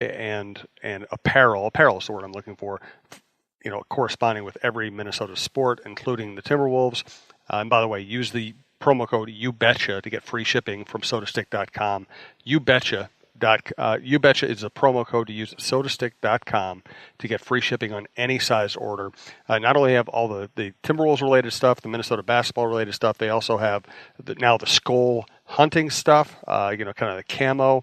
and apparel is the word I'm looking for, corresponding with every Minnesota sport, including the Timberwolves. And by the way, use the promo code YouBetcha to get free shipping from sodastick.com. YouBetcha. YouBetcha is a promo code to use at sodastick.com to get free shipping on any size order. Not only have all the Timberwolves related stuff, the Minnesota basketball related stuff, they also have now the skull hunting stuff, kind of the camo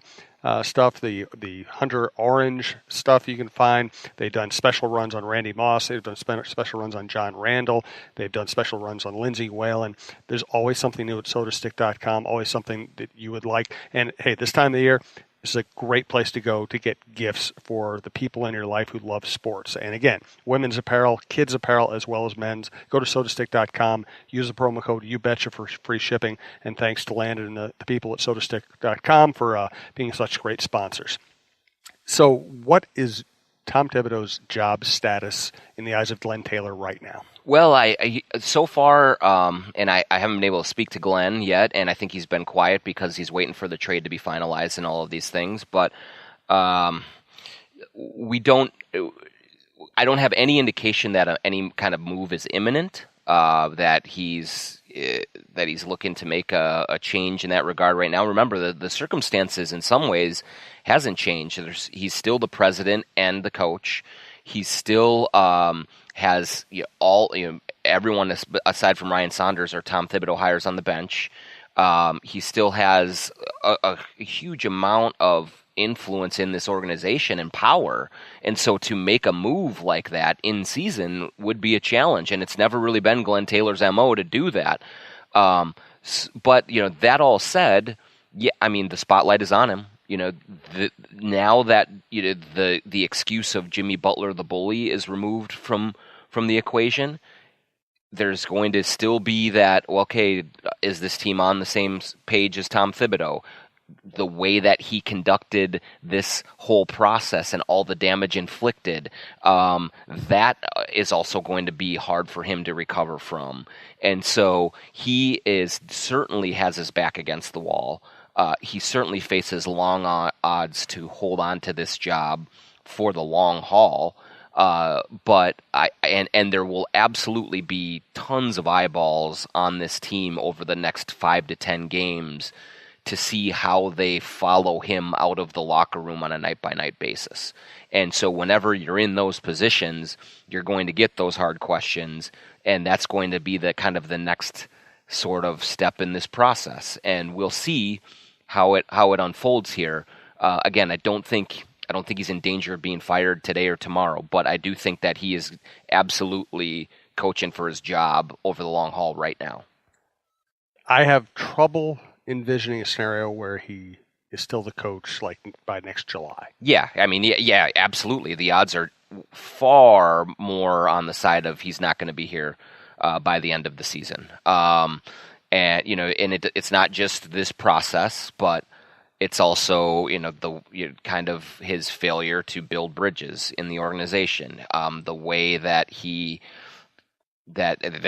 stuff, the Hunter Orange stuff you can find. They've done special runs on Randy Moss. They've done special runs on John Randall. They've done special runs on Lindsey Whalen. There's always something new at sodastick.com, always something that you would like. And hey, this time of the year, this is a great place to go to get gifts for the people in your life who love sports. And again, women's apparel, kids apparel, as well as men's. Go to sodastick.com, use the promo code YouBetcha for free shipping. And thanks to Landon and the people at sodastick.com for being such great sponsors. So what is Tom Thibodeau's job status in the eyes of Glenn Taylor right now? Well, I so far, and I haven't been able to speak to Glenn yet, and I think he's been quiet because he's waiting for the trade to be finalized and all of these things. But I don't have any indication that any kind of move is imminent. That he's looking to make a change in that regard right now. Remember, the circumstances in some ways hasn't changed. He's still the president and the coach. He's still has everyone aside from Ryan Saunders or Tom Thibodeau hires on the bench. He still has a huge amount of influence in this organization and power, and so to make a move like that in season would be a challenge. And it's never really been Glenn Taylor's MO to do that. But that all said, yeah, I mean the spotlight is on him. Now that the excuse of Jimmy Butler the bully is removed from the equation, there's going to still be that, well, okay, is this team on the same page as Tom Thibodeau? The way that he conducted this whole process and all the damage inflicted, that is also going to be hard for him to recover from. And so he certainly has his back against the wall. He certainly faces long odds to hold on to this job for the long haul. But there will absolutely be tons of eyeballs on this team over the next 5 to 10 games to see how they follow him out of the locker room on a night-by-night basis. And so whenever you're in those positions, you're going to get those hard questions, and that's going to be the kind of the next sort of step in this process. And we'll see how it unfolds here. Again, I don't think he's in danger of being fired today or tomorrow, but I do think that he is absolutely coaching for his job over the long haul right now. I have trouble envisioning a scenario where he is still the coach like by next July. Yeah, I mean, yeah, absolutely. The odds are far more on the side of he's not going to be here by the end of the season. And it's not just this process, but it's also kind of his failure to build bridges in the organization. The way that the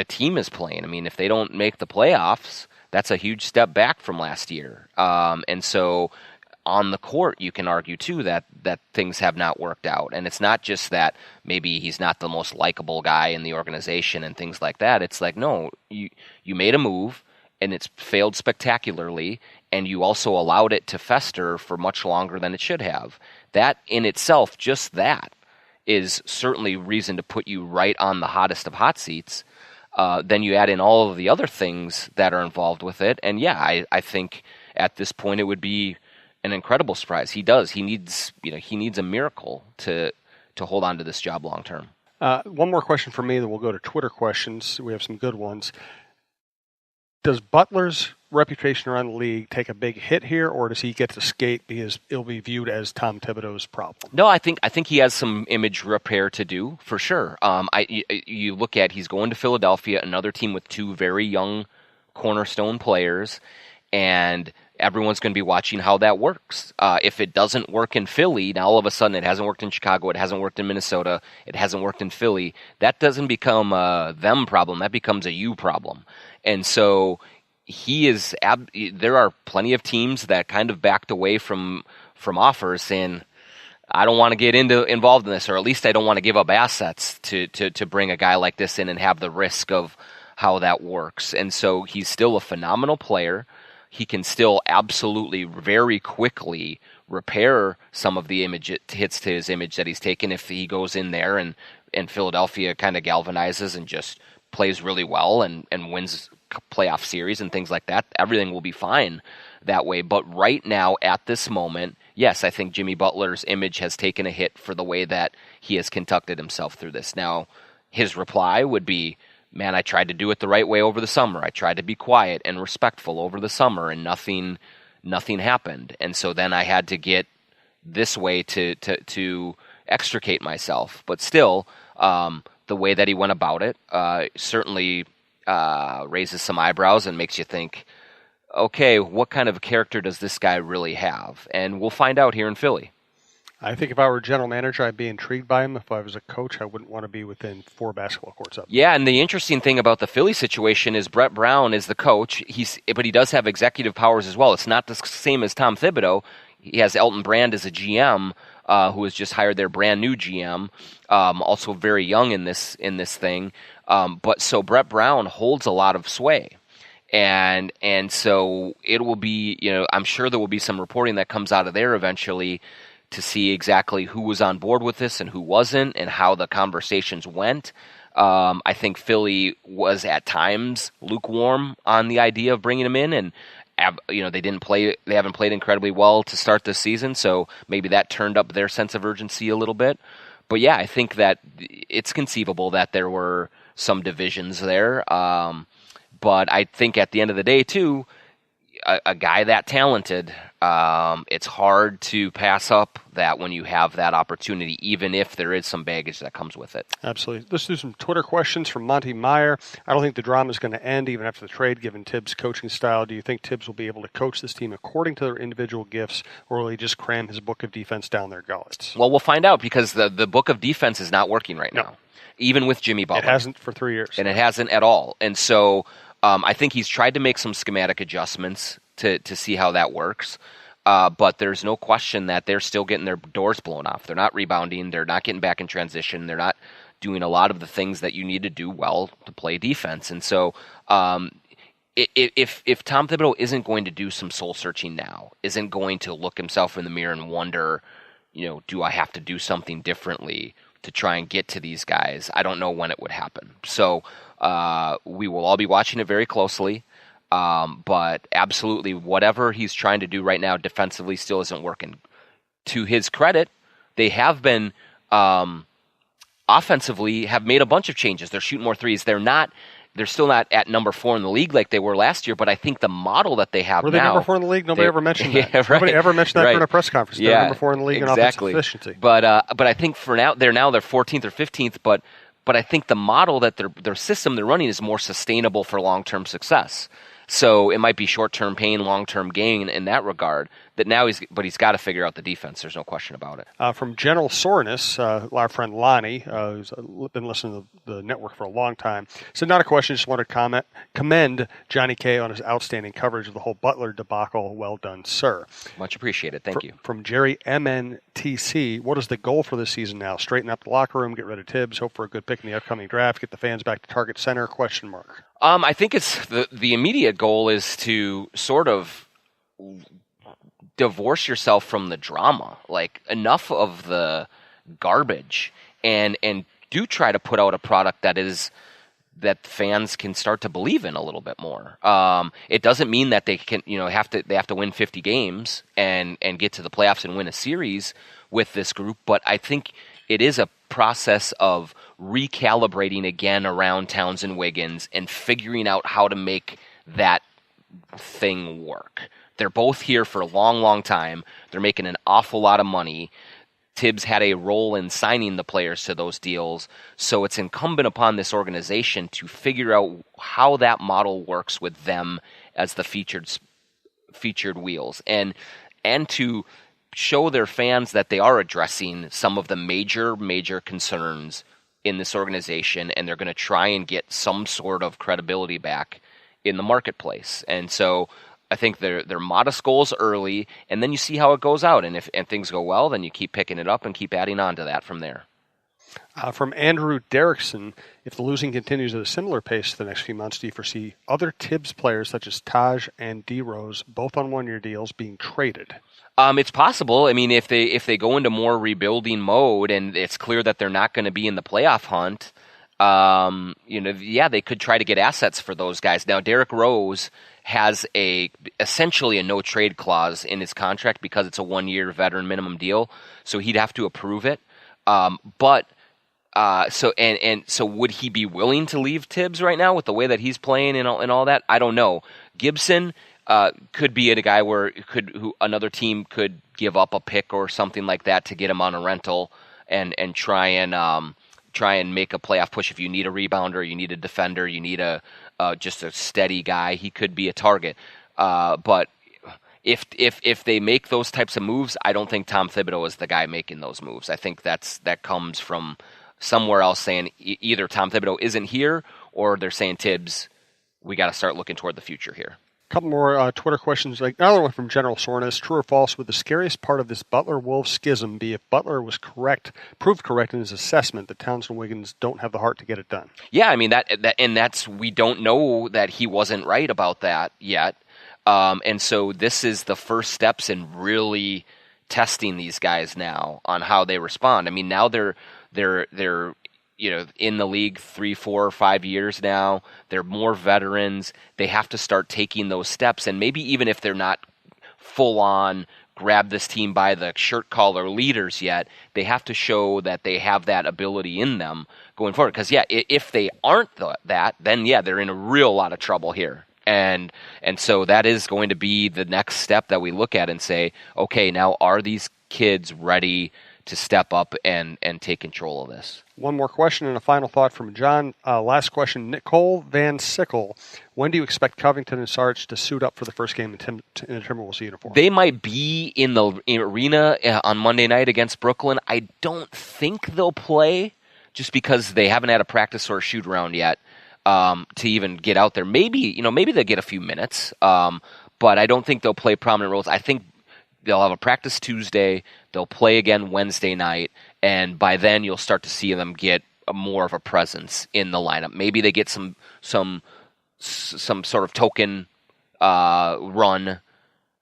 team is playing. I mean, if they don't make the playoffs, that's a huge step back from last year. And so on the court, you can argue, too, that things have not worked out. And it's not just that maybe he's not the most likable guy in the organization and things like that. It's like, no, you made a move, and it's failed spectacularly, and you also allowed it to fester for much longer than it should have. That in itself, just that, is certainly reason to put you right on the hottest of hot seats. Then you add in all of the other things that are involved with it. And yeah, I think at this point it would be an incredible surprise. He needs a miracle to hold on to this job long term. One more question for me, then we'll go to Twitter questions. We have some good ones. Does Butler's reputation around the league take a big hit here, or does he get to skate because it'll be viewed as Tom Thibodeau's problem? No, I think he has some image repair to do for sure. You look at he's going to Philadelphia, another team with two very young cornerstone players, and everyone's going to be watching how that works. If it doesn't work in Philly, now all of a sudden it hasn't worked in Chicago, it hasn't worked in Minnesota, it hasn't worked in Philly. That doesn't become a them problem. That becomes a you problem. And so there are plenty of teams that kind of backed away from offers saying, I don't want to get involved in this, or at least I don't want to give up assets to bring a guy like this in and have the risk of how that works. And so he's still a phenomenal player. He can still absolutely very quickly repair some of the hits to his image that he's taken if he goes in there and Philadelphia kind of galvanizes and just plays really well and wins playoff series and things like that. Everything will be fine that way. But right now, at this moment, yes, I think Jimmy Butler's image has taken a hit for the way that he has conducted himself through this. Now, his reply would be, man, I tried to do it the right way over the summer. I tried to be quiet and respectful over the summer, and nothing happened. And so then I had to get this way to extricate myself. But still, the way that he went about it certainly raises some eyebrows and makes you think, okay, what kind of a character does this guy really have? And we'll find out here in Philly. I think if I were a general manager, I'd be intrigued by him. If I was a coach, I wouldn't want to be within 4 basketball courts up. Yeah, and the interesting thing about the Philly situation is Brett Brown is the coach, but he does have executive powers as well. It's not the same as Tom Thibodeau. He has Elton Brand as a GM, who has just hired their brand new GM, also very young in this thing. But so Brett Brown holds a lot of sway. And so it will be, I'm sure there will be some reporting that comes out of there eventually to see exactly who was on board with this and who wasn't and how the conversations went. I think Philly was at times lukewarm on the idea of bringing him in, and they haven't played incredibly well to start this season, so maybe that turned up their sense of urgency a little bit. But yeah, I think that it's conceivable that there were some divisions there. But I think at the end of the day, too, a guy that talented, it's hard to pass up that when you have that opportunity, even if there is some baggage that comes with it. Absolutely. Let's do some Twitter questions from Monty Meyer. I don't think the drama is going to end even after the trade, given Tibbs' coaching style. Do you think Tibbs will be able to coach this team according to their individual gifts, or will he just cram his book of defense down their gullets? Well, we'll find out, because the book of defense is not working right now, even with Jimmy Butler. It hasn't for 3 years. And it hasn't at all. And so I think he's tried to make some schematic adjustments to see how that works. But there's no question that they're still getting their doors blown off. They're not rebounding. They're not getting back in transition. They're not doing a lot of the things that you need to do well to play defense. And so if Tom Thibodeau isn't going to do some soul searching now, isn't going to look himself in the mirror and wonder, do I have to do something differently to try and get to these guys, I don't know when it would happen. So we will all be watching it very closely. But absolutely, whatever he's trying to do right now defensively still isn't working. To his credit, they have been offensively have made a bunch of changes. They're shooting more threes. They're still not at number 4 in the league like they were last year. But I think the model that they have now. Were they number 4 in the league? Nobody ever mentioned that. Yeah, right, Nobody ever mentioned that during a press conference. They're number 4 in the league in offensive efficiency. But I think for now they're 14th or 15th. But I think the model that their system they're running is more sustainable for long-term success. So it might be short-term pain, long-term gain in that regard. That now he's got to figure out the defense. There's no question about it. From General Soreness, our friend Lonnie, who's been listening to the network for a long time, said not a question. Just want to commend Johnny K on his outstanding coverage of the whole Butler debacle. Well done, sir. Much appreciated. Thank you. From Jerry MNTC, what is the goal for this season now? Straighten up the locker room, get rid of Tibbs, hope for a good pick in the upcoming draft, get the fans back to target center? ? I think it's the immediate goal is to sort of divorce yourself from the drama. Like, enough of the garbage, and do try to put out a product that fans can start to believe in a little bit more. It doesn't mean that they can they have to win 50 games and get to the playoffs and win a series with this group, but I think it is a process of recalibrating again around Towns and Wiggins and figuring out how to make that thing work. They're both here for a long, long time. They're making an awful lot of money. Tibbs had a role in signing the players to those deals, so it's incumbent upon this organization to figure out how that model works with them as the featured wheels, and to show their fans that they are addressing some of the major concerns in this organization, and they're going to try and get some sort of credibility back in the marketplace. And so I think they're modest goals early, and then you see how it goes out. And if things go well, then you keep picking it up and keep adding on to that from there. From Andrew Derrickson, if the losing continues at a similar pace the next few months, do you foresee other Tibbs players such as Taj and D Rose, both on one-year deals, being traded? It's possible. I mean, if they go into more rebuilding mode and it's clear that they're not going to be in the playoff hunt, they could try to get assets for those guys. Now, Derrick Rose has essentially a no trade clause in his contract because it's a 1-year veteran minimum deal, so he'd have to approve it. So would he be willing to leave Tibbs right now with the way that he's playing and all that? I don't know. Gibson could be a guy who another team could give up a pick or something like that to get him on a rental and try and make a playoff push. If you need a rebounder, you need a defender, you need just a steady guy, he could be a target. But if they make those types of moves, I don't think Tom Thibodeau is the guy making those moves. I think that comes from somewhere else saying either Tom Thibodeau isn't here or they're saying, Tibbs, we got to start looking toward the future here. A couple more Twitter questions. Another one from General Soreness. True or false, would the scariest part of this Butler-Wolves schism be if Butler was proved correct in his assessment that Towns and Wiggins don't have the heart to get it done? Yeah, I mean, we don't know that he wasn't right about that yet. And so this is the first steps in really testing these guys now on how they respond. I mean, now they're in the league 3, 4, 5 years now. They're more veterans. They have to start taking those steps. And maybe even if they're not full on grab this team by the shirt collar leaders yet, they have to show that they have that ability in them going forward. Because, if they aren't that, then, they're in a real lot of trouble here. And so that is going to be the next step that we look at and say, okay, now are these kids ready to step up and take control of this? One more question and a final thought from John. Last question, Nicole Van Sickle. When do you expect Covington and Sarge to suit up for the first game in a Timberwolves uniform? They might be in the arena on Monday night against Brooklyn. I don't think they'll play just because they haven't had a practice or a shoot around yet to even get out there. Maybe they'll get a few minutes, but I don't think they'll play prominent roles. I think they'll have a practice Tuesday. They'll play again Wednesday night, and by then you'll start to see them get more of a presence in the lineup. Maybe they get some sort of token run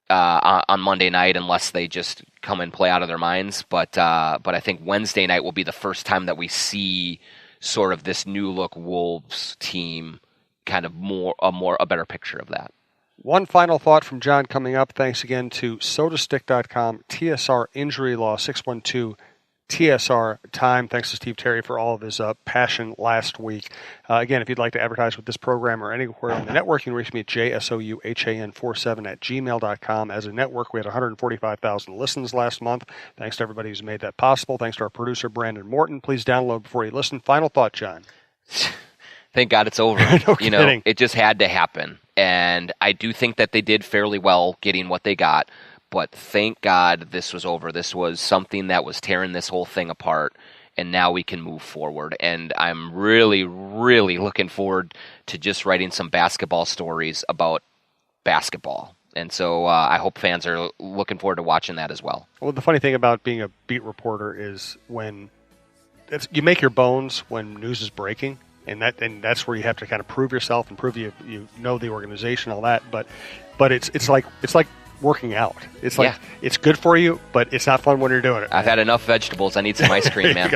on Monday night, unless they just come and play out of their minds. But I think Wednesday night will be the first time that we see sort of this new look Wolves team, kind of a better picture of that. One final thought from John coming up. Thanks again to sodastick.com, TSR Injury Law, 612 TSR Time. Thanks to Steve Terry for all of his passion last week. Again, if you'd like to advertise with this program or anywhere on the network, you can reach me at jsouhan47@gmail.com. As a network, we had 145,000 listens last month. Thanks to everybody who's made that possible. Thanks to our producer, Brandon Morton. Please download before you listen. Final thought, John. Thank God it's over. No kidding. It just had to happen. And I do think that they did fairly well getting what they got. But thank God this was over. This was something that was tearing this whole thing apart. And now we can move forward. And I'm really, really looking forward to just writing some basketball stories about basketball. And so I hope fans are looking forward to watching that as well. Well, the funny thing about being a beat reporter is when you make your bones when news is breaking. And that's where you have to kind of prove yourself and prove you know the organization, all that. But it's like working out. It's like it's good for you, but it's not fun when you're doing it. I've had enough vegetables. I need some ice cream, man.